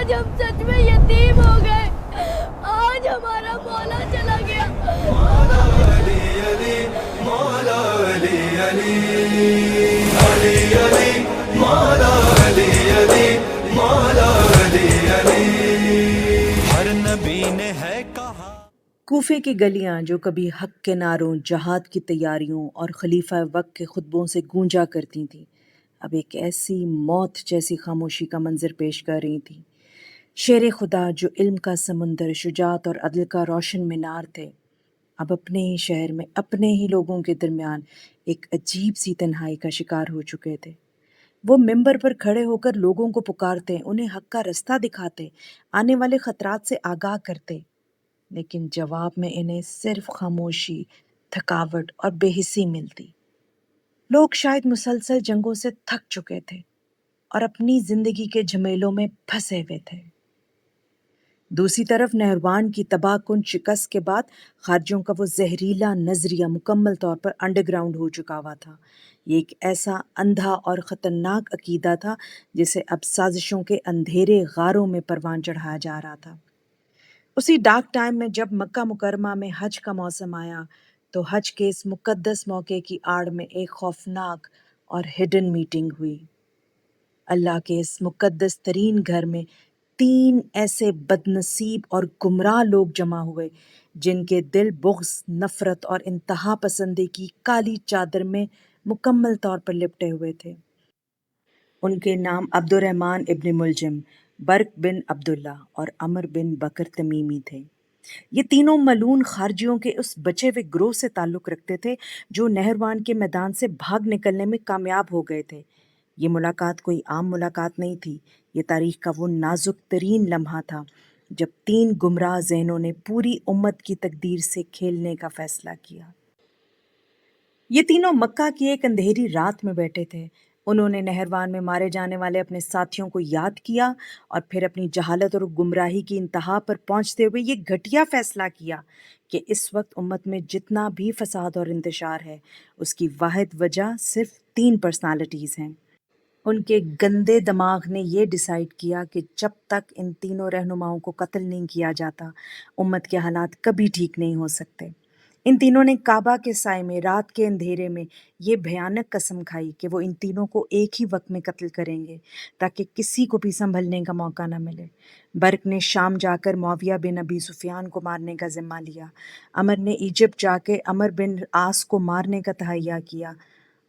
آج ہم سچ میں یتیم ہو گئے. آج ہمارا مولا چلا گیا. مولا علی علی مولا علی علی علی علی مولا علی علی مولا علی علی. ہر نبی نے ہے کہا. کوفے کی گلیاں جو کبھی حق کے نعروں، جہاد کی تیاریوں اور خلیفہ وقت کے خطبوں سے گونجا کرتی تھیں، اب ایک ایسی موت جیسی خاموشی کا منظر پیش کر رہی تھیں. شیر خدا جو علم کا سمندر، شجاعت اور عدل کا روشن مینار تھے، اب اپنے ہی شہر میں اپنے ہی لوگوں کے درمیان ایک عجیب سی تنہائی کا شکار ہو چکے تھے. وہ ممبر پر کھڑے ہو کر لوگوں کو پکارتے، انہیں حق کا رستہ دکھاتے، آنے والے خطرات سے آگاہ کرتے، لیکن جواب میں انہیں صرف خاموشی، تھکاوٹ اور بے حسی ملتی. لوگ شاید مسلسل جنگوں سے تھک چکے تھے اور اپنی زندگی کے جھمیلوں میں پھنسے ہوئے تھے. دوسری طرف نہروان کی تباہ کن شکست کے بعد خارجیوں کا وہ زہریلا نظریہ مکمل طور پر انڈر گراؤنڈ ہو چکا ہوا تھا. یہ ایک ایسا اندھا اور خطرناک عقیدہ تھا جسے اب سازشوں کے اندھیرے غاروں میں پروان چڑھایا جا رہا تھا. اسی ڈارک ٹائم میں جب مکہ مکرمہ میں حج کا موسم آیا تو حج کے اس مقدس موقع کی آڑ میں ایک خوفناک اور ہڈن میٹنگ ہوئی. اللہ کے اس مقدس ترین گھر میں 3 ایسے بدنصیب اور گمراہ لوگ جمع ہوئے جن کے دل بغض، نفرت اور انتہا پسندی کی کالی چادر میں مکمل طور پر لپٹے ہوئے تھے. ان کے نام عبد الرحمن ابن ملجم، برق بن عبداللہ اور عمر بن بکر تمیمی تھے. یہ تینوں ملعون خارجیوں کے اس بچے ہوئے گروہ سے تعلق رکھتے تھے جو نہروان کے میدان سے بھاگ نکلنے میں کامیاب ہو گئے تھے. یہ ملاقات کوئی عام ملاقات نہیں تھی. یہ تاریخ کا وہ نازک ترین لمحہ تھا جب 3 گمراہ ذہنوں نے پوری امت کی تقدیر سے کھیلنے کا فیصلہ کیا. یہ تینوں مکہ کی ایک اندھیری رات میں بیٹھے تھے. انہوں نے نہروان میں مارے جانے والے اپنے ساتھیوں کو یاد کیا اور پھر اپنی جہالت اور گمراہی کی انتہا پر پہنچتے ہوئے یہ گھٹیا فیصلہ کیا کہ اس وقت امت میں جتنا بھی فساد اور انتشار ہے اس کی واحد وجہ صرف 3 پرسنالٹیز ہیں. ان کے گندے دماغ نے یہ ڈیسائیڈ کیا کہ جب تک ان تینوں رہنماؤں کو قتل نہیں کیا جاتا امت کے حالات کبھی ٹھیک نہیں ہو سکتے. ان تینوں نے کعبہ کے سائے میں رات کے اندھیرے میں یہ بھیانک قسم کھائی کہ وہ ان تینوں کو ایک ہی وقت میں قتل کریں گے تاکہ کسی کو بھی سنبھلنے کا موقع نہ ملے. برق نے شام جا کر معاویہ بن ابی سفیان کو مارنے کا ذمہ لیا. عمر نے ایجپٹ جا کے عمر بن عاص کو مارنے کا تہیہ کیا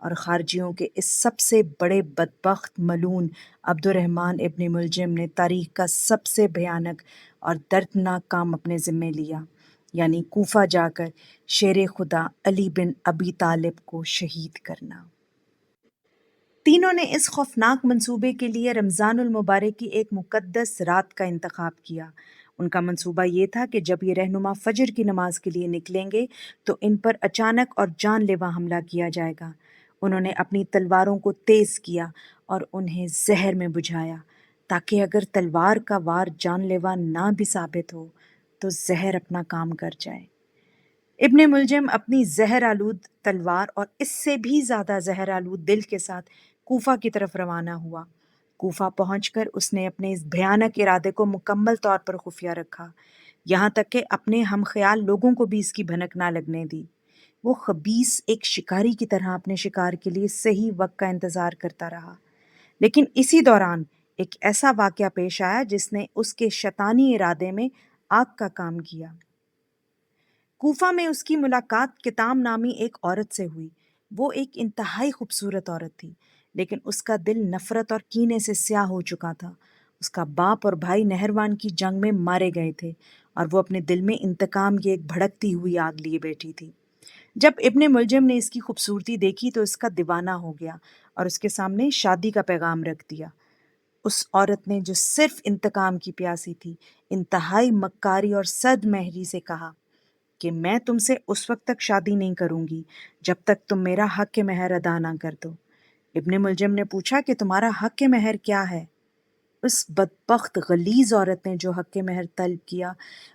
اور خارجیوں کے اس سب سے بڑے بدبخت ملعون عبد الرحمن ابن ملجم نے تاریخ کا سب سے بھیانک اور دردناک کام اپنے ذمے لیا، یعنی کوفہ جا کر شیر خدا علی بن ابی طالب کو شہید کرنا. تینوں نے اس خوفناک منصوبے کے لیے رمضان المبارک کی ایک مقدس رات کا انتخاب کیا. ان کا منصوبہ یہ تھا کہ جب یہ رہنما فجر کی نماز کے لیے نکلیں گے تو ان پر اچانک اور جان لیوا حملہ کیا جائے گا. انہوں نے اپنی تلواروں کو تیز کیا اور انہیں زہر میں بجھایا تاکہ اگر تلوار کا وار جان لیوا نہ بھی ثابت ہو تو زہر اپنا کام کر جائے. ابن ملجم اپنی زہر آلود تلوار اور اس سے بھی زیادہ زہر آلود دل کے ساتھ کوفہ کی طرف روانہ ہوا. کوفہ پہنچ کر اس نے اپنے اس بھیانک ارادے کو مکمل طور پر خفیہ رکھا، یہاں تک کہ اپنے ہم خیال لوگوں کو بھی اس کی بھنک نہ لگنے دی. وہ خبیث ایک شکاری کی طرح اپنے شکار کے لیے صحیح وقت کا انتظار کرتا رہا، لیکن اسی دوران ایک ایسا واقعہ پیش آیا جس نے اس کے شیطانی ارادے میں آگ کا کام کیا. کوفہ میں اس کی ملاقات کتام نامی ایک عورت سے ہوئی. وہ ایک انتہائی خوبصورت عورت تھی، لیکن اس کا دل نفرت اور کینے سے سیاہ ہو چکا تھا. اس کا باپ اور بھائی نہروان کی جنگ میں مارے گئے تھے اور وہ اپنے دل میں انتقام کی ایک بھڑکتی ہوئی آگ لیے بیٹھی تھی. جب ابن ملجم نے اس کی خوبصورتی دیکھی تو اس کا دیوانہ ہو گیا اور اس کے سامنے شادی کا پیغام رکھ دیا. اس عورت نے جو صرف انتقام کی پیاسی تھی انتہائی مکاری اور صد مہری سے کہا کہ میں تم سے اس وقت تک شادی نہیں کروں گی جب تک تم میرا حق مہر ادا نہ کر دو. ابن ملجم نے پوچھا کہ تمہارا حق مہر کیا ہے؟ اس بدبخت غلیظ عورت نے جو حق مہر طلب کیا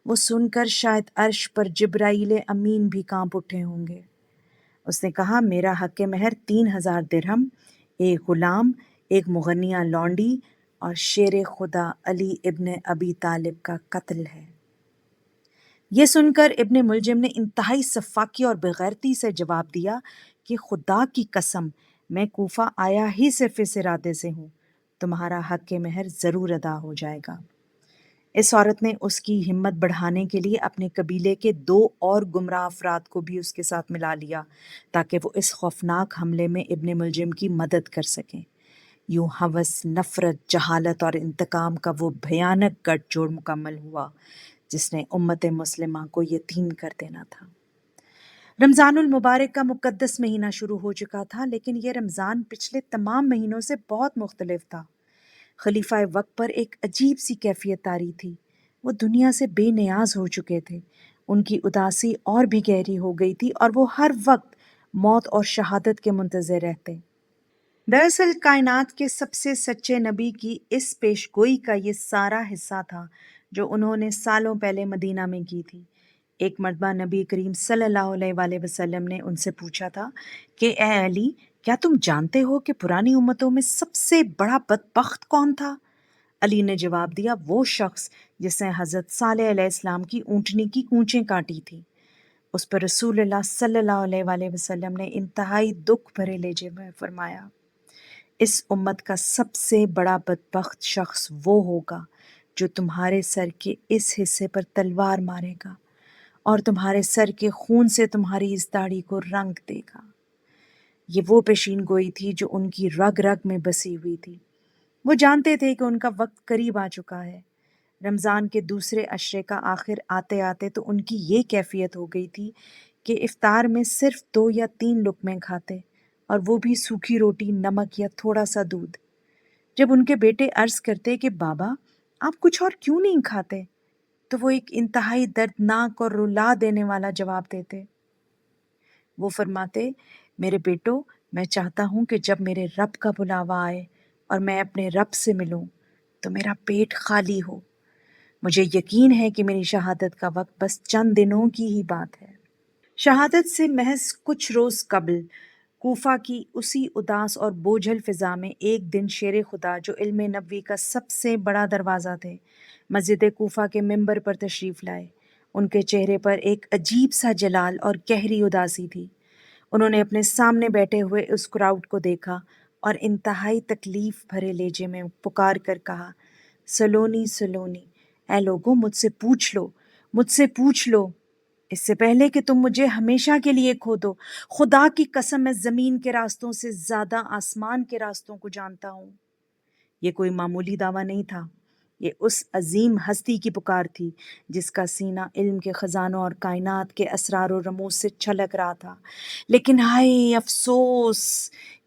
وہ سن کر شاید عرش پر جبرائیل امین بھی کانپ اٹھے ہوں گے. اس نے کہا میرا حق مہر 3000 درہم، ایک غلام، ایک مغنیہ لونڈی اور شیر خدا علی ابن ابی طالب کا قتل ہے۔ یہ سن کر ابن ملجم نے انتہائی سفاکی اور بغیرتی سے جواب دیا کہ خدا کی قسم میں کوفہ آیا ہی صرف اس ارادے سے ہوں، تمہارا حق مہر ضرور ادا ہو جائے گا۔ اس عورت نے اس کی ہمت بڑھانے کے لیے اپنے قبیلے کے 2 اور گمراہ افراد کو بھی اس کے ساتھ ملا لیا تاکہ وہ اس خوفناک حملے میں ابن ملجم کی مدد کر سکیں۔ یوں ہوس، نفرت، جہالت اور انتقام کا وہ بھیانک گٹھ جوڑ مکمل ہوا جس نے امت مسلمہ کو یتیم کر دینا تھا۔ رمضان المبارک کا مقدس مہینہ شروع ہو چکا تھا، لیکن یہ رمضان پچھلے تمام مہینوں سے بہت مختلف تھا۔ خلیفہ وقت پر ایک عجیب سی کیفیت طاری تھی۔ وہ دنیا سے بے نیاز ہو چکے تھے، ان کی اداسی اور بھی گہری ہو گئی تھی اور وہ ہر وقت موت اور شہادت کے منتظر رہتے۔ دراصل کائنات کے سب سے سچے نبی کی اس پیش گوئی کا یہ سارا حصہ تھا جو انہوں نے سالوں پہلے مدینہ میں کی تھی۔ ایک مرتبہ نبی کریم صلی اللہ علیہ وآلہ وسلم نے ان سے پوچھا تھا کہ اے علی، کیا تم جانتے ہو کہ پرانی امتوں میں سب سے بڑا بدبخت کون تھا؟ علی نے جواب دیا، وہ شخص جس نے حضرت صالح علیہ السلام کی اونٹنی کی کونچیں کاٹی تھی۔ اس پر رسول اللہ صلی اللہ علیہ وآلہ وسلم نے انتہائی دکھ بھرے لہجے میں فرمایا، اس امت کا سب سے بڑا بدبخت شخص وہ ہوگا جو تمہارے سر کے اس حصے پر تلوار مارے گا اور تمہارے سر کے خون سے تمہاری اس داڑھی کو رنگ دے گا۔ یہ وہ پیشین گوئی تھی جو ان کی رگ رگ میں بسی ہوئی تھی۔ وہ جانتے تھے کہ ان کا وقت قریب آ چکا ہے۔ رمضان کے دوسرے عشرے کا آخر آتے آتے تو ان کی یہ کیفیت ہو گئی تھی کہ افطار میں صرف 2 یا 3 لقمے کھاتے، اور وہ بھی سوکھی روٹی، نمک یا تھوڑا سا دودھ۔ جب ان کے بیٹے عرض کرتے کہ بابا آپ کچھ اور کیوں نہیں کھاتے، تو وہ ایک انتہائی دردناک اور رلا دینے والا جواب دیتے۔ وہ فرماتے، میرے بیٹو، میں چاہتا ہوں کہ جب میرے رب کا بلاوا آئے اور میں اپنے رب سے ملوں تو میرا پیٹ خالی ہو۔ مجھے یقین ہے کہ میری شہادت کا وقت بس چند دنوں کی ہی بات ہے۔ شہادت سے محض کچھ روز قبل کوفہ کی اسی اداس اور بوجھل فضا میں ایک دن شیر خدا جو علم نبوی کا سب سے بڑا دروازہ تھے، مسجد کوفہ کے ممبر پر تشریف لائے۔ ان کے چہرے پر ایک عجیب سا جلال اور گہری اداسی تھی۔ انہوں نے اپنے سامنے بیٹھے ہوئے اس کراؤڈ کو دیکھا اور انتہائی تکلیف بھرے لہجے میں پکار کر کہا، سلونی سلونی، اے لوگوں مجھ سے پوچھ لو، مجھ سے پوچھ لو، اس سے پہلے کہ تم مجھے ہمیشہ کے لیے کھو دو۔ خدا کی قسم میں زمین کے راستوں سے زیادہ آسمان کے راستوں کو جانتا ہوں۔ یہ کوئی معمولی دعویٰ نہیں تھا، یہ اس عظیم ہستی کی پکار تھی جس کا سینہ علم کے خزانوں اور کائنات کے اسرار و رموز سے چھلک رہا تھا۔ لیکن ہائے افسوس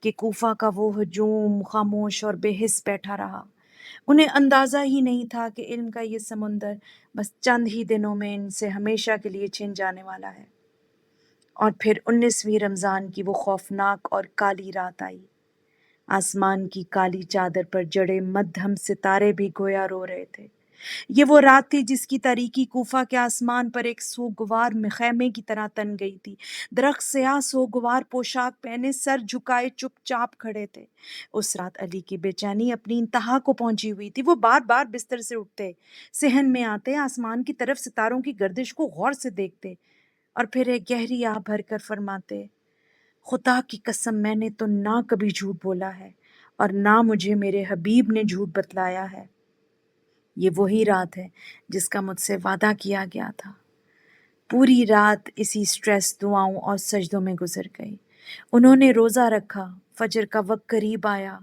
کہ کوفہ کا وہ ہجوم خاموش اور بے حس بیٹھا رہا۔ انہیں اندازہ ہی نہیں تھا کہ علم کا یہ سمندر بس چند ہی دنوں میں ان سے ہمیشہ کے لیے چھن جانے والا ہے۔ اور پھر 19ویں رمضان کی وہ خوفناک اور کالی رات آئی۔ آسمان کی کالی چادر پر جڑے مدھم ستارے بھی گویا رو رہے تھے۔ یہ وہ رات تھی جس کی تاریکی کوفہ کے آسمان پر ایک سوگوار خیمے کی طرح تن گئی تھی۔ درخت سیاہ سوگوار پوشاک پہنے سر جھکائے چپ چاپ کھڑے تھے۔ اس رات علی کی بے چینی اپنی انتہا کو پہنچی ہوئی تھی۔ وہ بار بار بستر سے اٹھتے، صحن میں آتے، آسمان کی طرف ستاروں کی گردش کو غور سے دیکھتے اور پھر ایک گہری آہ بھر کر فرماتے، خدا کی قسم میں نے تو نہ کبھی جھوٹ بولا ہے اور نہ مجھے میرے حبیب نے جھوٹ بتلایا ہے۔ یہ وہی رات ہے جس کا مجھ سے وعدہ کیا گیا تھا۔ پوری رات اسی سٹریس، دعاؤں اور سجدوں میں گزر گئی۔ انہوں نے روزہ رکھا، فجر کا وقت قریب آیا،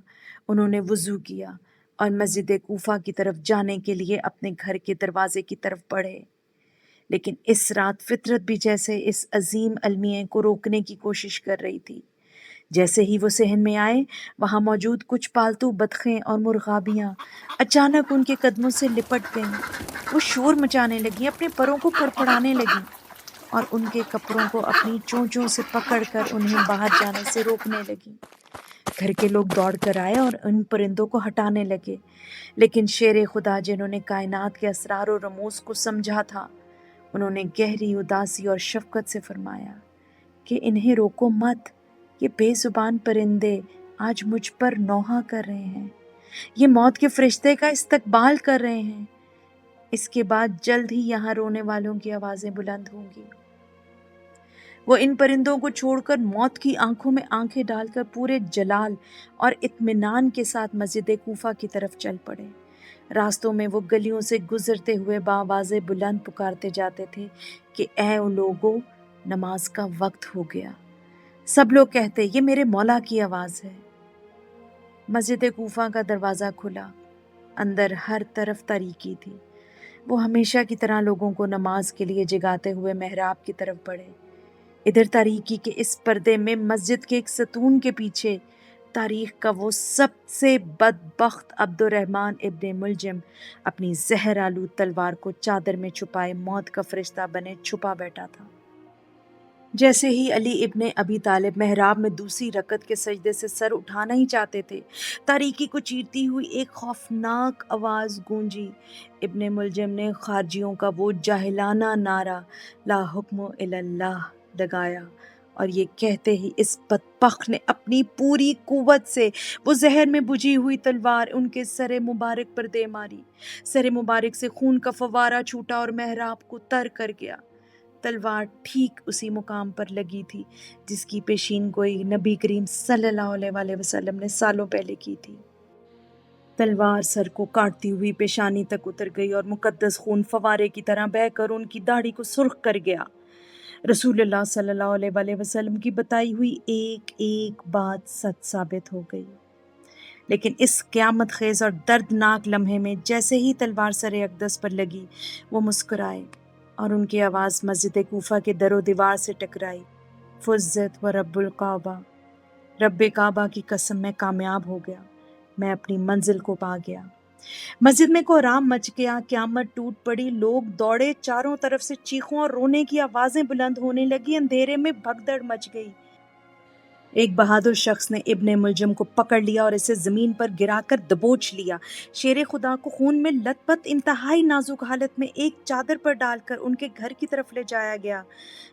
انہوں نے وضو کیا اور مسجد کوفہ کی طرف جانے کے لیے اپنے گھر کے دروازے کی طرف بڑھے۔ لیکن اس رات فطرت بھی جیسے اس عظیم المیہ کو روکنے کی کوشش کر رہی تھی۔ جیسے ہی وہ صحن میں آئے، وہاں موجود کچھ پالتو بطخیں اور مرغابیاں اچانک ان کے قدموں سے لپٹ گئیں۔ وہ شور مچانے لگیں، اپنے پروں کو پھڑپھڑانے لگیں اور ان کے کپڑوں کو اپنی چونچوں سے پکڑ کر انہیں باہر جانے سے روکنے لگیں۔ گھر کے لوگ دوڑ کر آئے اور ان پرندوں کو ہٹانے لگے، لیکن شیر خدا جنہوں نے کائنات کے اسرار و رموز کو سمجھا تھا، انہوں نے گہری اداسی اور شفقت سے فرمایا کہ انہیں روکو مت، یہ بے زبان پرندے آج مجھ پر نوحہ کر رہے ہیں۔ یہ موت کے فرشتے کا استقبال کر رہے ہیں۔ اس کے بعد جلد ہی یہاں رونے والوں کی آوازیں بلند ہوں گی۔ وہ ان پرندوں کو چھوڑ کر موت کی آنکھوں میں آنکھیں ڈال کر پورے جلال اور اطمینان کے ساتھ مسجد کوفہ کی طرف چل پڑے۔ راستوں میں وہ گلیوں سے گزرتے ہوئے بآوازیں بلند پکارتے جاتے تھے کہ اے لوگو، نماز کا وقت ہو گیا۔ سب لوگ کہتے یہ میرے مولا کی آواز ہے۔ مسجد کوفہ کا دروازہ کھلا، اندر ہر طرف تاریکی تھی۔ وہ ہمیشہ کی طرح لوگوں کو نماز کے لیے جگاتے ہوئے محراب کی طرف بڑھے۔ ادھر تاریکی کے اس پردے میں مسجد کے ایک ستون کے پیچھے تاریخ کا وہ سب سے بدبخت عبد الرحمن ابن ملجم اپنی زہر آلود تلوار کو چادر میں چھپائے موت کا فرشتہ بنے چھپا بیٹھا تھا۔ جیسے ہی علی ابن ابی طالب محراب میں دوسری رکعت کے سجدے سے سر اٹھانا ہی چاہتے تھے، تاریکی کو چیرتی ہوئی ایک خوفناک آواز گونجی۔ ابن ملجم نے خارجیوں کا وہ جاہلانہ نعرہ لا حکم الا اللہ لگایا، اور یہ کہتے ہی اس بدبخت نے اپنی پوری قوت سے وہ زہر میں بجھی ہوئی تلوار ان کے سر مبارک پر دے ماری۔ سر مبارک سے خون کا فوارہ چھوٹا اور محراب کو تر کر گیا۔ تلوار ٹھیک اسی مقام پر لگی تھی جس کی پیشین گوئی نبی کریم صلی اللہ علیہ وآلہ وسلم نے سالوں پہلے کی تھی۔ تلوار سر کو کاٹتی ہوئی پیشانی تک اتر گئی اور مقدس خون فوارے کی طرح بہہ کر ان کی داڑھی کو سرخ کر گیا۔ رسول اللہ صلی اللہ علیہ وآلہ وسلم کی بتائی ہوئی ایک ایک بات سچ ثابت ہو گئی۔ لیکن اس قیامت خیز اور دردناک لمحے میں جیسے ہی تلوار سر اقدس پر لگی، وہ مسکرائے اور ان کی آواز مسجد کوفہ کے در و دیوار سے ٹکرائی۔ فزت و رب الکعبہ، رب کعبہ کی قسم میں کامیاب ہو گیا، میں اپنی منزل کو پا گیا۔ مسجد میں کوہرام مچ گیا، قیامت ٹوٹ پڑی، لوگ دوڑے، چاروں طرف سے چیخوں اور رونے کی آوازیں بلند ہونے لگی، اندھیرے میں بھگدڑ مچ گئی۔ ایک بہادر شخص نے ابن ملجم کو پکڑ لیا اور اسے زمین پر گرا کر دبوچ لیا۔ شیر خدا کو خون میں لت پت انتہائی نازک حالت میں ایک چادر پر ڈال کر ان کے گھر کی طرف لے جایا گیا۔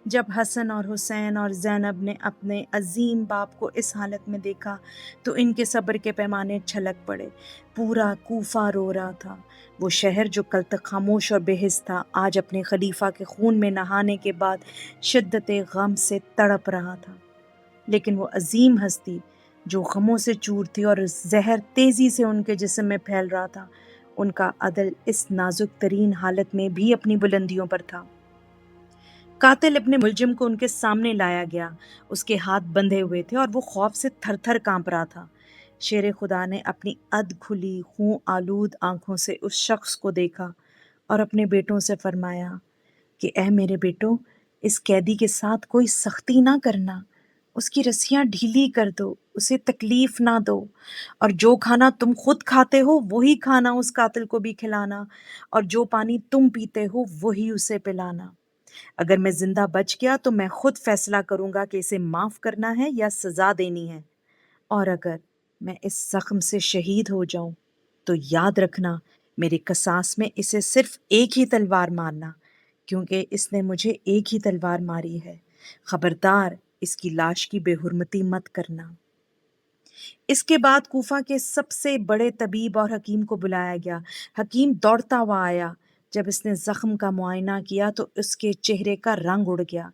جب حسن اور حسین اور زینب نے اپنے عظیم باپ کو اس حالت میں دیکھا تو ان کے صبر کے پیمانے چھلک پڑے۔ پورا کوفہ رو رہا تھا۔ وہ شہر جو کل تک خاموش اور بے حس تھا، آج اپنے خلیفہ کے خون میں نہانے کے بعد شدت غم سے تڑپ رہا تھا۔ لیکن وہ عظیم ہستی جو غموں سے چور تھی اور زہر تیزی سے ان کے جسم میں پھیل رہا تھا، ان کا عدل اس نازک ترین حالت میں بھی اپنی بلندیوں پر تھا۔ قاتل ابن ملجم کو ان کے سامنے لایا گیا۔ اس کے ہاتھ بندھے ہوئے تھے اور وہ خوف سے تھر تھر کانپ رہا تھا۔ شیر خدا نے اپنی اد کھلی خون آلود آنکھوں سے اس شخص کو دیکھا اور اپنے بیٹوں سے فرمایا کہ اے میرے بیٹوں، اس قیدی کے ساتھ کوئی سختی نہ کرنا، اس کی رسیاں ڈھیلی کر دو، اسے تکلیف نہ دو، اور جو کھانا تم خود کھاتے ہو وہی کھانا اس قاتل کو بھی کھلانا، اور جو پانی تم پیتے ہو وہی اسے پلانا۔ اگر میں زندہ بچ گیا تو میں خود فیصلہ کروں گا کہ اسے معاف کرنا ہے یا سزا دینی ہے، اور اگر میں اس زخم سے شہید ہو جاؤں تو یاد رکھنا میرے قصاص میں اسے صرف ایک ہی تلوار مارنا، کیونکہ اس نے مجھے ایک ہی تلوار ماری ہے۔ خبردار، اس کی لاش کی بے حرمتی مت کرنا۔ اس کے بعد کوفہ کے سب سے بڑے طبیب اور حکیم کو بلایا گیا۔ حکیم دوڑتا ہوا آیا۔ جب اس نے زخم کا معائنہ کیا تو اس کے چہرے کا رنگ اڑ گیا۔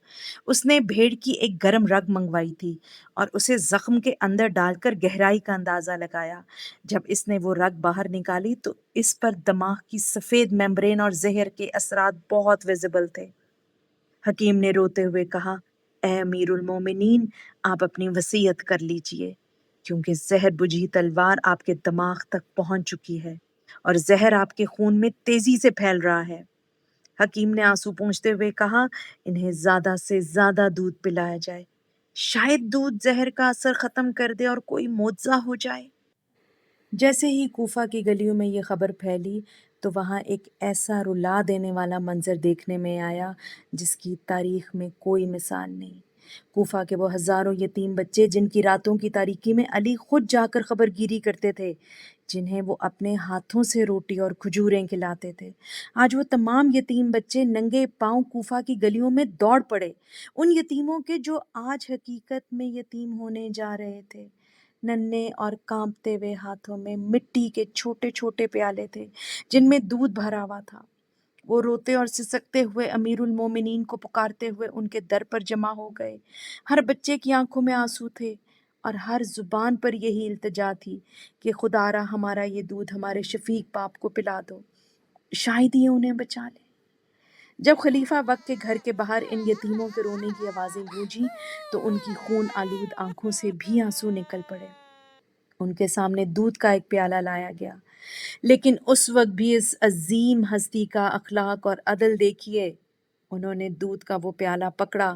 اس نے بھیڑ کی ایک گرم رگ منگوائی تھی اور اسے زخم کے اندر ڈال کر گہرائی کا اندازہ لگایا۔ جب اس نے وہ رگ باہر نکالی تو اس پر دماغ کی سفید میمبرین اور زہر کے اثرات بہت ویزیبل تھے۔ حکیم نے روتے ہوئے کہا، اے امیر المومنین، آپ اپنی وصیت کر لیجئے، کیونکہ زہر بجھی تلوار آپ کے دماغ تک پہنچ چکی ہے اور زہر آپ کے خون میں تیزی سے پھیل رہا ہے۔ حکیم نے آنسو پونچھتے ہوئے کہا، انہیں زیادہ سے زیادہ دودھ پلایا جائے، شاید دودھ زہر کا اثر ختم کر دے اور کوئی معجزہ ہو جائے۔ جیسے ہی کوفہ کی گلیوں میں یہ خبر پھیلی تو وہاں ایک ایسا رلا دینے والا منظر دیکھنے میں آیا جس کی تاریخ میں کوئی مثال نہیں۔ کوفہ کے وہ ہزاروں یتیم بچے جن کی راتوں کی تاریکی میں علی خود جا کر خبر گیری کرتے تھے، جنہیں وہ اپنے ہاتھوں سے روٹی اور کھجوریں کھلاتے تھے، آج وہ تمام یتیم بچے ننگے پاؤں کوفہ کی گلیوں میں دوڑ پڑے، ان یتیموں کے جو آج حقیقت میں یتیم ہونے جا رہے تھے۔ ننھے اور کانپتے ہوئے ہاتھوں میں مٹی کے چھوٹے چھوٹے پیالے تھے جن میں دودھ بھرا ہوا تھا۔ وہ روتے اور سسکتے ہوئے امیر المومنین کو پکارتے ہوئے ان کے در پر جمع ہو گئے۔ ہر بچے کی آنکھوں میں آنسو تھے اور ہر زبان پر یہی التجا تھی کہ خدارا ہمارا یہ دودھ ہمارے شفیق باپ کو پلا دو، شاید یہ انہیں بچا لے۔ جب خلیفہ وقت کے گھر کے باہر ان یتیموں کے رونے کی آوازیں گونجیں تو ان کی خون آلود آنکھوں سے بھی آنسو نکل پڑے۔ ان کے سامنے دودھ کا ایک پیالہ لایا گیا، لیکن اس وقت بھی اس عظیم ہستی کا اخلاق اور عدل دیکھیے۔ انہوں نے دودھ کا وہ پیالہ پکڑا،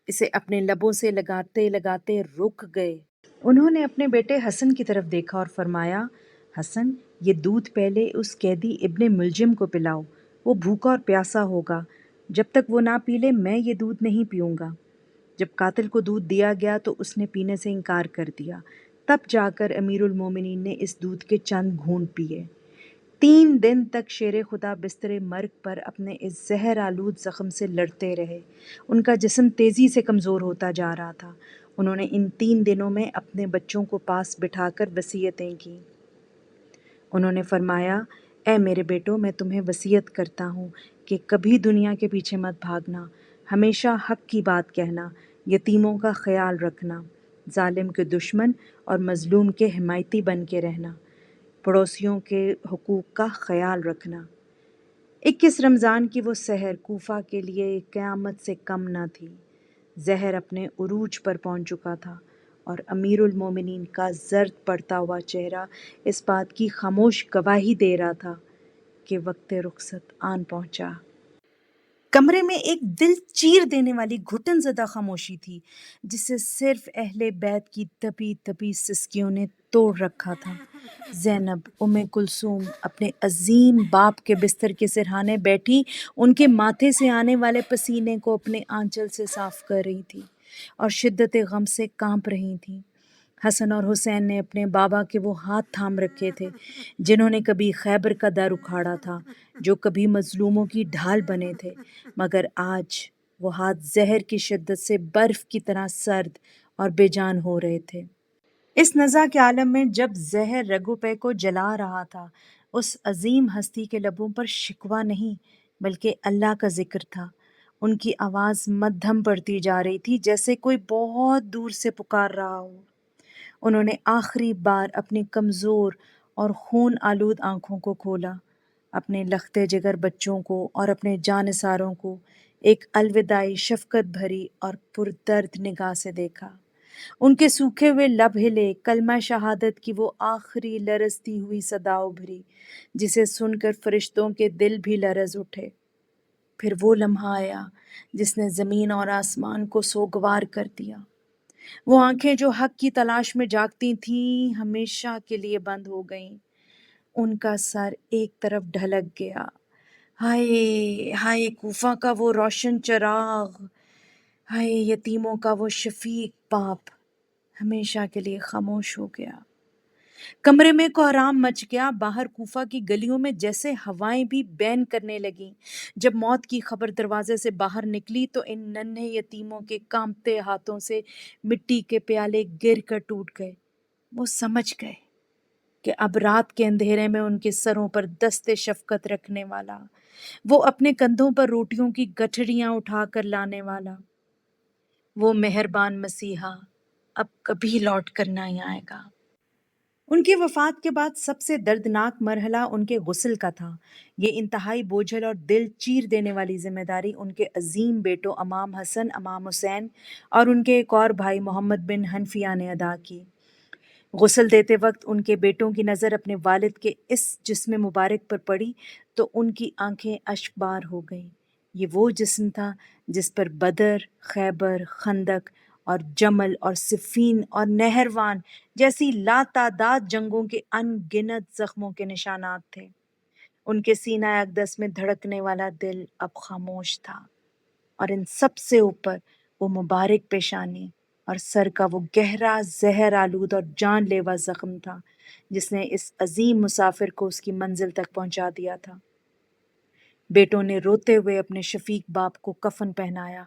اسے اپنے لبوں سے لگاتے لگاتے رک گئے۔ انہوں نے اپنے بیٹے حسن کی طرف دیکھا اور فرمایا، حسن، یہ دودھ پہلے اس قیدی ابن ملجم کو پلاؤ، وہ بھوکا اور پیاسا ہوگا، جب تک وہ نہ پی لے میں یہ دودھ نہیں پیوں گا۔ جب قاتل کو دودھ دیا گیا تو اس نے پینے سے انکار کر دیا، تب جا کر امیر المومنین نے اس دودھ کے چند گھونٹ پیے۔ 3 دن تک شیر خدا بستر مرگ پر اپنے اس زہر آلود زخم سے لڑتے رہے۔ ان کا جسم تیزی سے کمزور ہوتا جا رہا تھا۔ انہوں نے ان 3 دنوں میں اپنے بچوں کو پاس بٹھا کر وصیتیں کیں۔ انہوں نے فرمایا، اے میرے بیٹو، میں تمہیں وصیت کرتا ہوں کہ کبھی دنیا کے پیچھے مت بھاگنا، ہمیشہ حق کی بات کہنا، یتیموں کا خیال رکھنا، ظالم کے دشمن اور مظلوم کے حمایتی بن کے رہنا، پڑوسیوں کے حقوق کا خیال رکھنا۔ 21 رمضان کی وہ سحر کوفہ کے لیے قیامت سے کم نہ تھی۔ زہر اپنے عروج پر پہنچ چکا تھا اور امیر المومنین کا زرد پڑتا ہوا چہرہ اس بات کی خاموش گواہی دے رہا تھا کہ وقت رخصت آن پہنچا۔ کمرے میں ایک دل چیر دینے والی گھٹن زدہ خاموشی تھی جسے صرف اہل بیت کی دبی دبی سسکیوں نے توڑ رکھا تھا۔ زینب ام کلثوم اپنے عظیم باپ کے بستر کے سرہانے بیٹھی ان کے ماتھے سے آنے والے پسینے کو اپنے آنچل سے صاف کر رہی تھی اور شدت غم سے کانپ رہی تھیں۔ حسن اور حسین نے اپنے بابا کے وہ ہاتھ تھام رکھے تھے جنہوں نے کبھی خیبر کا در اکھاڑا تھا، جو کبھی مظلوموں کی ڈھال بنے تھے، مگر آج وہ ہاتھ زہر کی شدت سے برف کی طرح سرد اور بے جان ہو رہے تھے۔ اس نزع کے عالم میں جب زہر رگو پے کو جلا رہا تھا، اس عظیم ہستی کے لبوں پر شکوہ نہیں بلکہ اللہ کا ذکر تھا۔ ان کی آواز مدھم پڑتی جا رہی تھی جیسے کوئی بہت دور سے پکار رہا ہو۔ انہوں نے آخری بار اپنی کمزور اور خون آلود آنکھوں کو کھولا، اپنے لختے جگر بچوں کو اور اپنے جانثاروں کو ایک الوداعی شفقت بھری اور پردرد نگاہ سے دیکھا۔ ان کے سوکھے ہوئے لب ہلے، کلمہ شہادت کی وہ آخری لرزتی ہوئی صدا ابھری جسے سن کر فرشتوں کے دل بھی لرز اٹھے۔ پھر وہ لمحہ آیا جس نے زمین اور آسمان کو سوگوار کر دیا۔ وہ آنکھیں جو حق کی تلاش میں جاگتی تھیں ہمیشہ کے لیے بند ہو گئیں۔ ان کا سر ایک طرف ڈھلک گیا۔ ہائے ہائے کوفہ کا وہ روشن چراغ، ہائے یتیموں کا وہ شفیق باپ، ہمیشہ کے لیے خاموش ہو گیا۔ کمرے میں کوہرام مچ گیا۔ باہر کوفہ کی گلیوں میں جیسے ہوائیں بھی بین کرنے لگیں۔ جب موت کی خبر دروازے سے باہر نکلی تو ان ننھے یتیموں کے کانپتے ہاتھوں سے مٹی کے پیالے گر کر ٹوٹ گئے۔ وہ سمجھ گئے کہ اب رات کے اندھیرے میں ان کے سروں پر دست شفقت رکھنے والا، وہ اپنے کندھوں پر روٹیوں کی گٹھڑیاں اٹھا کر لانے والا، وہ مہربان مسیحا اب کبھی لوٹ کر نہ آئے گا۔ ان کی وفات کے بعد سب سے دردناک مرحلہ ان کے غسل کا تھا۔ یہ انتہائی بوجھل اور دل چیر دینے والی ذمہ داری ان کے عظیم بیٹوں امام حسن، امام حسین اور ان کے ایک اور بھائی محمد بن حنفیہ نے ادا کی۔ غسل دیتے وقت ان کے بیٹوں کی نظر اپنے والد کے اس جسم مبارک پر پڑی تو ان کی آنکھیں اشک بار ہو گئیں۔ یہ وہ جسم تھا جس پر بدر، خیبر، خندق اور جمل اور صفین اور نہروان جیسی لاتعداد جنگوں کے ان گنت زخموں کے نشانات تھے۔ ان کے سینہ اقدس میں دھڑکنے والا دل اب خاموش تھا، اور ان سب سے اوپر وہ مبارک پیشانی اور سر کا وہ گہرا زہر آلود اور جان لیوا زخم تھا جس نے اس عظیم مسافر کو اس کی منزل تک پہنچا دیا تھا۔ بیٹوں نے روتے ہوئے اپنے شفیق باپ کو کفن پہنایا،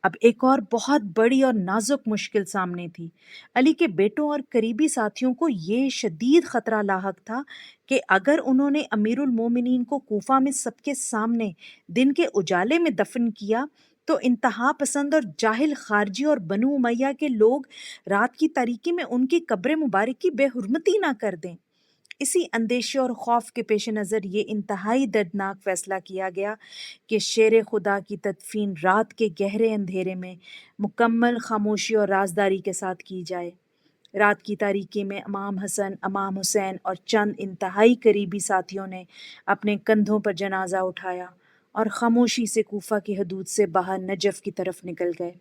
اب ایک اور بہت بڑی اور نازک مشکل سامنے تھی۔ علی کے بیٹوں اور قریبی ساتھیوں کو یہ شدید خطرہ لاحق تھا کہ اگر انہوں نے امیر المومنین کو کوفہ میں سب کے سامنے دن کے اجالے میں دفن کیا تو انتہا پسند اور جاہل خارجی اور بنو امیہ کے لوگ رات کی تاریکی میں ان کی قبر مبارک کی بے حرمتی نہ کر دیں۔ اسی اندیشے اور خوف کے پیش نظر یہ انتہائی دردناک فیصلہ کیا گیا کہ شیر خدا کی تدفین رات کے گہرے اندھیرے میں مکمل خاموشی اور رازداری کے ساتھ کی جائے۔ رات کی تاریکی میں امام حسن، امام حسین اور چند انتہائی قریبی ساتھیوں نے اپنے کندھوں پر جنازہ اٹھایا اور خاموشی سے کوفہ کی حدود سے باہر نجف کی طرف نکل گئے۔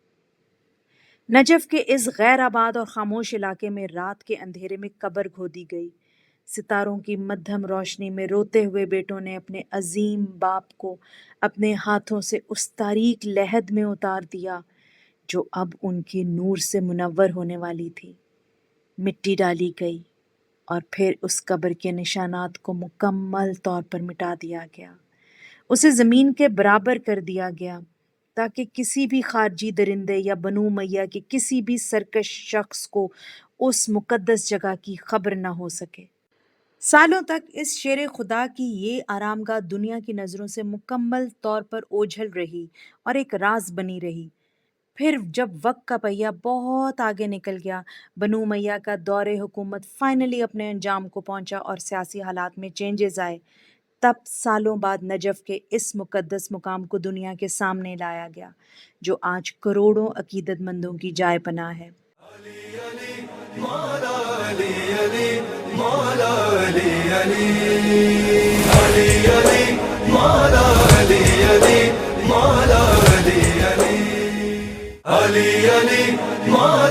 نجف کے اس غیر آباد اور خاموش علاقے میں رات کے اندھیرے میں قبر کھودی گئی۔ ستاروں کی مدھم روشنی میں روتے ہوئے بیٹوں نے اپنے عظیم باپ کو اپنے ہاتھوں سے اس تاریک لحد میں اتار دیا جو اب ان کے نور سے منور ہونے والی تھی۔ مٹی ڈالی گئی اور پھر اس قبر کے نشانات کو مکمل طور پر مٹا دیا گیا۔ اسے زمین کے برابر کر دیا گیا تاکہ کسی بھی خارجی درندے یا بنو امیہ کے کسی بھی سرکش شخص کو اس مقدس جگہ کی خبر نہ ہو سکے۔ سالوں تک اس شیر خدا کی یہ آرام گاہ دنیا کی نظروں سے مکمل طور پر اوجھل رہی اور ایک راز بنی رہی۔ پھر جب وقت کا پہیہ بہت آگے نکل گیا، بنو امیہ کا دور حکومت فائنلی اپنے انجام کو پہنچا اور سیاسی حالات میں چینجز آئے، تب سالوں بعد نجف کے اس مقدس مقام کو دنیا کے سامنے لایا گیا جو آج کروڑوں عقیدت مندوں کی جائے پناہ ہے۔ مولا علی علی مولا علی علی علی علی مولا علی علی مولا علی علی علی علی مولا